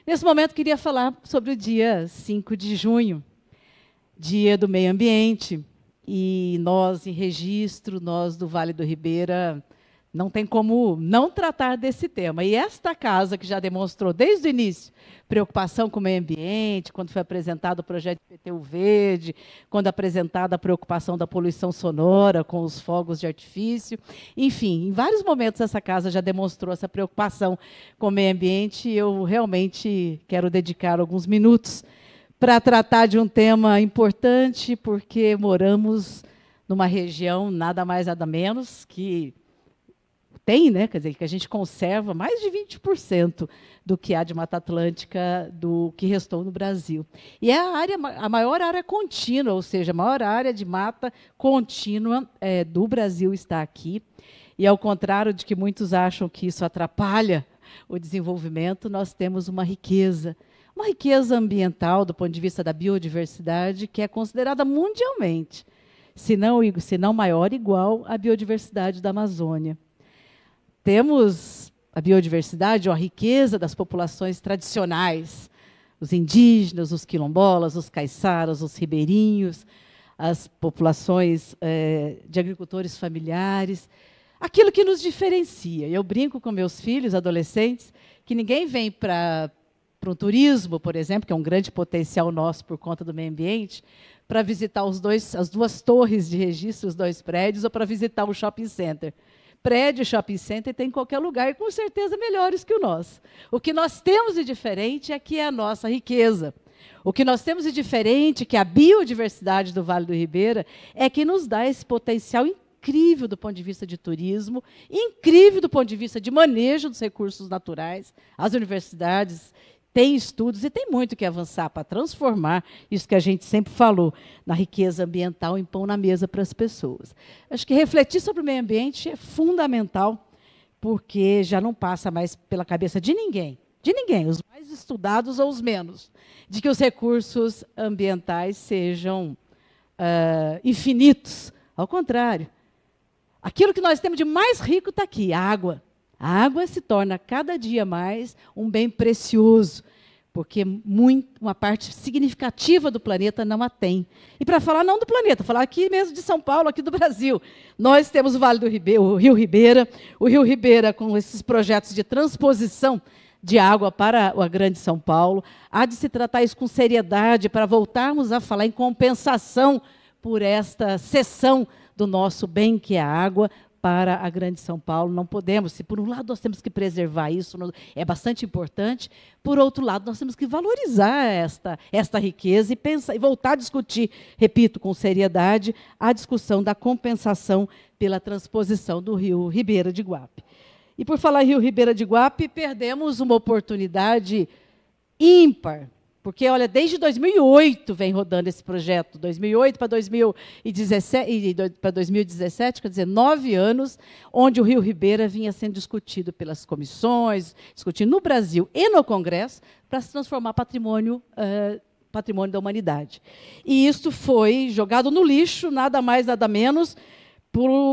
Nesse momento, queria falar sobre o dia 5 de junho, Dia do Meio Ambiente. E nós, em Registro, nós do Vale do Ribeira, não tem como não tratar desse tema. E esta casa, que já demonstrou desde o início preocupação com o meio ambiente, quando foi apresentado o projeto de IPTU Verde, quando apresentada a preocupação da poluição sonora com os fogos de artifício, enfim, em vários momentos essa casa já demonstrou essa preocupação com o meio ambiente, e eu realmente quero dedicar alguns minutos para tratar de um tema importante, porque moramos numa região nada mais nada menos que tem, né, quer dizer, que a gente conserva mais de 20% do que há de Mata Atlântica do que restou no Brasil. E é a maior área contínua, ou seja, a maior área de mata contínua do Brasil está aqui. E, ao contrário de que muitos acham que isso atrapalha o desenvolvimento, nós temos uma riqueza ambiental, do ponto de vista da biodiversidade, que é considerada mundialmente, se não maior, igual à biodiversidade da Amazônia. Temos a biodiversidade, ou a riqueza das populações tradicionais, os indígenas, os quilombolas, os caiçaras, os ribeirinhos, as populações de agricultores familiares, aquilo que nos diferencia. Eu brinco com meus filhos, adolescentes, que ninguém vem para um turismo, por exemplo, que é um grande potencial nosso por conta do meio ambiente, para visitar as duas torres de registro, os dois prédios, ou para visitar o shopping center. Prédio, shopping center tem em qualquer lugar, e com certeza melhores que o nosso. O que nós temos de diferente é que é a nossa riqueza. O que nós temos de diferente, que é a biodiversidade do Vale do Ribeira, é que nos dá esse potencial incrível do ponto de vista de turismo, incrível do ponto de vista de manejo dos recursos naturais. As universidades têm estudos e tem muito que avançar para transformar isso que a gente sempre falou, na riqueza ambiental, em pão na mesa para as pessoas. Acho que refletir sobre o meio ambiente é fundamental, porque já não passa mais pela cabeça de ninguém, os mais estudados ou os menos, de que os recursos ambientais sejam infinitos. Ao contrário, aquilo que nós temos de mais rico está aqui, a água. A água se torna cada dia mais um bem precioso, porque uma parte significativa do planeta não a tem. E para falar não do planeta, falar aqui mesmo de São Paulo, aqui do Brasil, nós temos o Vale do Ribeira, o Rio Ribeira com esses projetos de transposição de água para a Grande São Paulo. Há de se tratar isso com seriedade para voltarmos a falar em compensação por esta cessão do nosso bem, que é a água, para a Grande São Paulo. Não podemos, se por um lado nós temos que preservar isso, é bastante importante, por outro lado nós temos que valorizar esta riqueza e voltar a discutir, repito, com seriedade, a discussão da compensação pela transposição do Rio Ribeira de Iguape. E por falar em Rio Ribeira de Iguape, perdemos uma oportunidade ímpar, porque, olha, desde 2008 vem rodando esse projeto, 2008 para 2017, quer dizer, 9 anos, onde o Rio Ribeira vinha sendo discutido pelas comissões, discutido no Brasil e no Congresso, para se transformar patrimônio da humanidade. E isso foi jogado no lixo, nada mais, nada menos,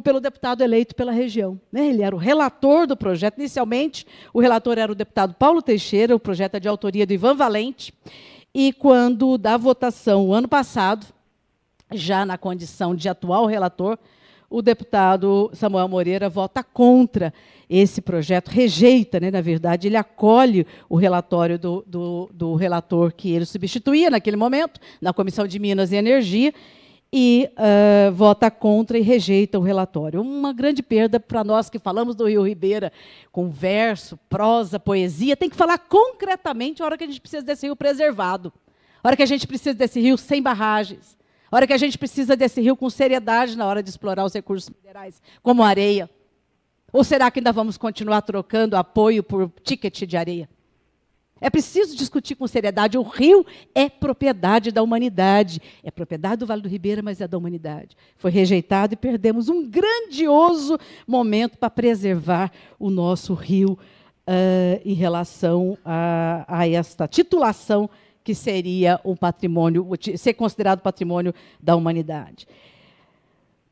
pelo deputado eleito pela região. Ele era o relator do projeto. Inicialmente, o relator era o deputado Paulo Teixeira, o projeto é de autoria do Ivan Valente, e quando da votação, o ano passado, já na condição de atual relator, o deputado Samuel Moreira vota contra esse projeto, rejeita, na verdade, ele acolhe o relatório do relator que ele substituía naquele momento, na Comissão de Minas e Energia, e vota contra e rejeita o relatório. Uma grande perda para nós que falamos do Rio Ribeira com verso, prosa, poesia. Tem que falar concretamente a hora que a gente precisa desse rio preservado, a hora que a gente precisa desse rio sem barragens, a hora que a gente precisa desse rio com seriedade na hora de explorar os recursos minerais, como areia. Ou será que ainda vamos continuar trocando apoio por ticket de areia? É preciso discutir com seriedade. O rio é propriedade da humanidade. É propriedade do Vale do Ribeira, mas é da humanidade. Foi rejeitado e perdemos um grandioso momento para preservar o nosso rio em relação a esta titulação que seria um patrimônio, ser considerado patrimônio da humanidade.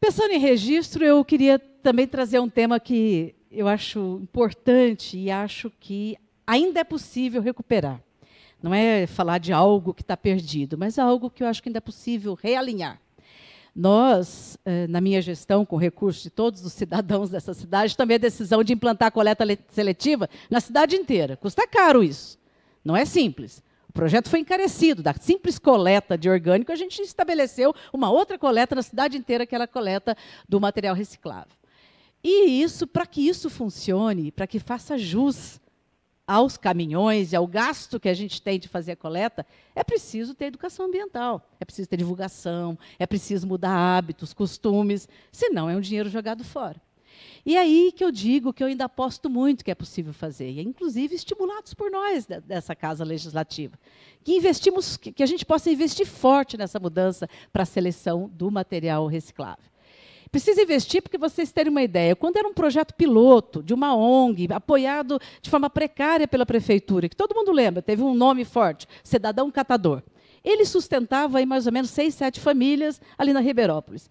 Pensando em registro, eu queria também trazer um tema que eu acho importante e acho que ainda é possível recuperar. não é falar de algo que está perdido, mas é algo que eu acho que ainda é possível realinhar. Nós, na minha gestão, com recursos de todos os cidadãos dessa cidade, tomei a decisão de implantar a coleta seletiva na cidade inteira. Custa caro isso, não é simples. O projeto foi encarecido. Da simples coleta de orgânico, a gente estabeleceu uma outra coleta na cidade inteira, que era a coleta do material reciclável. E isso, para que isso funcione, para que faça jus aos caminhões e ao gasto que a gente tem de fazer a coleta, é preciso ter educação ambiental, é preciso ter divulgação, é preciso mudar hábitos, costumes, senão é um dinheiro jogado fora. E aí que eu digo que eu ainda aposto muito que é possível fazer, e inclusive estimulados por nós dessa Casa Legislativa, que a gente possa investir forte nessa mudança para a seleção do material reciclável. Precisa investir, porque vocês terem uma ideia, quando era um projeto piloto de uma ONG, apoiado de forma precária pela prefeitura, que todo mundo lembra, teve um nome forte, Cidadão Catador. Ele sustentava aí mais ou menos 6, 7 famílias ali na Ribeirópolis.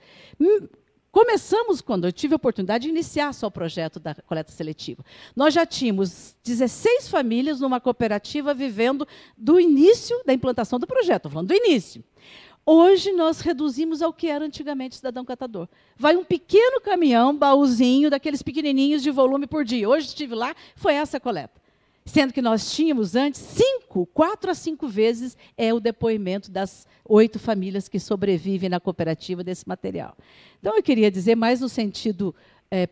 Começamos, quando eu tive a oportunidade de iniciar só o projeto da coleta seletiva. Nós já tínhamos 16 famílias numa cooperativa vivendo do início da implantação do projeto, estou falando do início. Hoje, nós reduzimos ao que era antigamente Cidadão Catador. Vai um pequeno caminhão, baúzinho, daqueles pequenininhos de volume por dia. Hoje estive lá, foi essa a coleta. Sendo que nós tínhamos antes 4 a 5 vezes o depoimento das 8 famílias que sobrevivem na cooperativa desse material. Então, eu queria dizer mais no sentido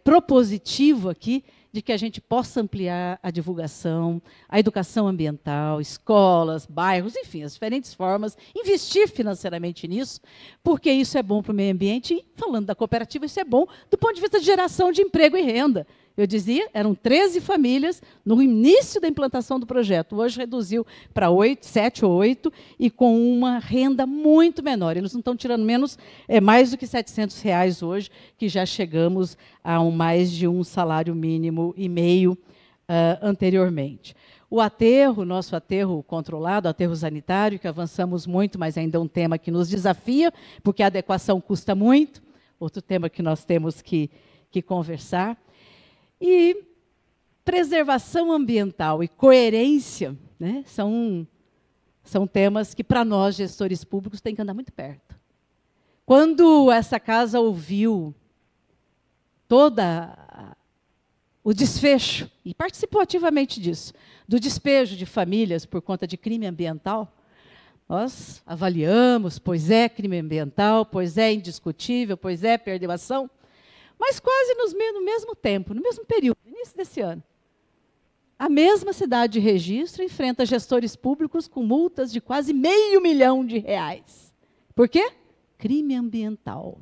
propositivo aqui, de que a gente possa ampliar a divulgação, a educação ambiental, escolas, bairros, enfim, as diferentes formas, investir financeiramente nisso, porque isso é bom para o meio ambiente e, falando da cooperativa, isso é bom do ponto de vista de geração de emprego e renda. Eu dizia, eram 13 famílias no início da implantação do projeto. Hoje reduziu para 7 ou 8, e com uma renda muito menor. Eles não estão tirando mais do que R$700 hoje, que já chegamos a mais de um salário mínimo e meio anteriormente. O aterro, nosso aterro controlado, aterro sanitário, que avançamos muito, mas ainda é um tema que nos desafia, porque a adequação custa muito. Outro tema que nós temos que conversar. E preservação ambiental e coerência, né, são temas que, para nós, gestores públicos, tem que andar muito perto. Quando essa casa ouviu todo o desfecho, e participou ativamente disso, do despejo de famílias por conta de crime ambiental, nós avaliamos, pois é crime ambiental, pois é indiscutível, pois é perdeu a ação. Mas quase no mesmo tempo, no mesmo período, início desse ano, a mesma cidade de Registro enfrenta gestores públicos com multas de quase R$500 milhão. Por quê? Crime ambiental.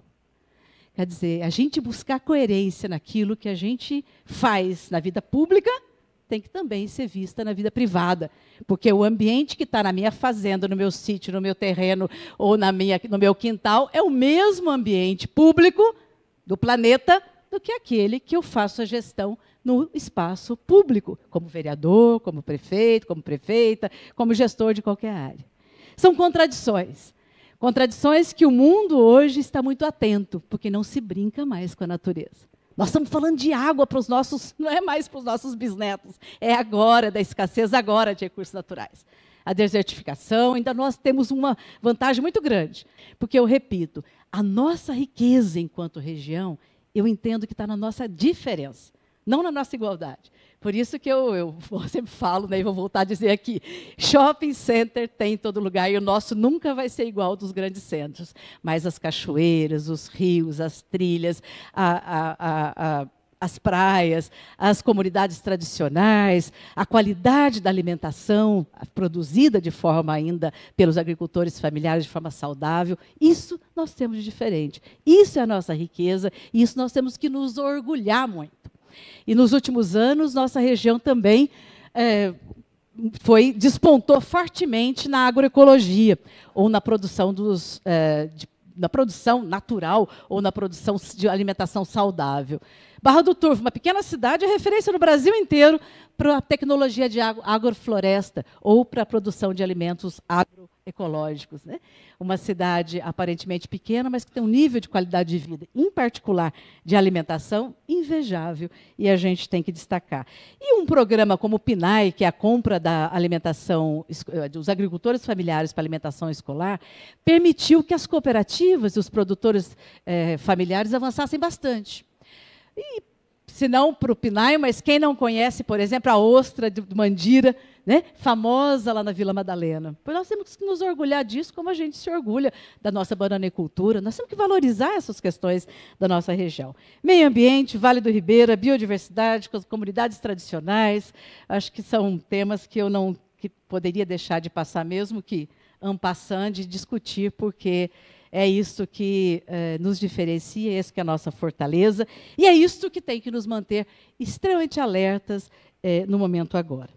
Quer dizer, a gente buscar coerência naquilo que a gente faz na vida pública tem que também ser vista na vida privada. Porque o ambiente que está na minha fazenda, no meu sítio, no meu terreno ou no meu quintal é o mesmo ambiente público do planeta do que aquele que eu faço a gestão no espaço público, como vereador, como prefeito, como prefeita, como gestor de qualquer área. São contradições. Contradições que o mundo hoje está muito atento, porque não se brinca mais com a natureza. Nós estamos falando de água para os nossos, não é mais para os nossos bisnetos, é agora, da escassez agora de recursos naturais. A desertificação, ainda nós temos uma vantagem muito grande, porque, eu repito, a nossa riqueza enquanto região, eu entendo que está na nossa diferença, não na nossa igualdade. Por isso que eu sempre falo, né, e vou voltar a dizer aqui, shopping center tem em todo lugar, e o nosso nunca vai ser igual ao dos grandes centros. Mas as cachoeiras, os rios, as trilhas, as praias, as comunidades tradicionais, a qualidade da alimentação produzida de forma ainda pelos agricultores familiares de forma saudável, isso nós temos de diferente. Isso é a nossa riqueza, e isso nós temos que nos orgulhar muito. E nos últimos anos, nossa região também despontou fortemente na agroecologia, ou na produção na produção natural, ou na produção de alimentação saudável. Barra do Turvo, uma pequena cidade, é referência no Brasil inteiro para a tecnologia de agrofloresta, ou para a produção de alimentos ecológicos, né? Uma cidade aparentemente pequena, mas que tem um nível de qualidade de vida, em particular de alimentação, invejável, e a gente tem que destacar. E um programa como o PNAE, que é a compra da alimentação dos agricultores familiares para alimentação escolar, permitiu que as cooperativas e os produtores familiares avançassem bastante. E, se não para o PNAE, mas quem não conhece, por exemplo, a ostra de Mandira, né, famosa lá na Vila Madalena. Pois nós temos que nos orgulhar disso, como a gente se orgulha da nossa bananicultura. Nós temos que valorizar essas questões da nossa região. Meio ambiente, Vale do Ribeira, biodiversidade, comunidades tradicionais, acho que são temas que eu não poderia deixar de passar, mesmo que en passant, de discutir, porque é isso que nos diferencia, essa que é a nossa fortaleza, e é isso que tem que nos manter extremamente alertas no momento agora.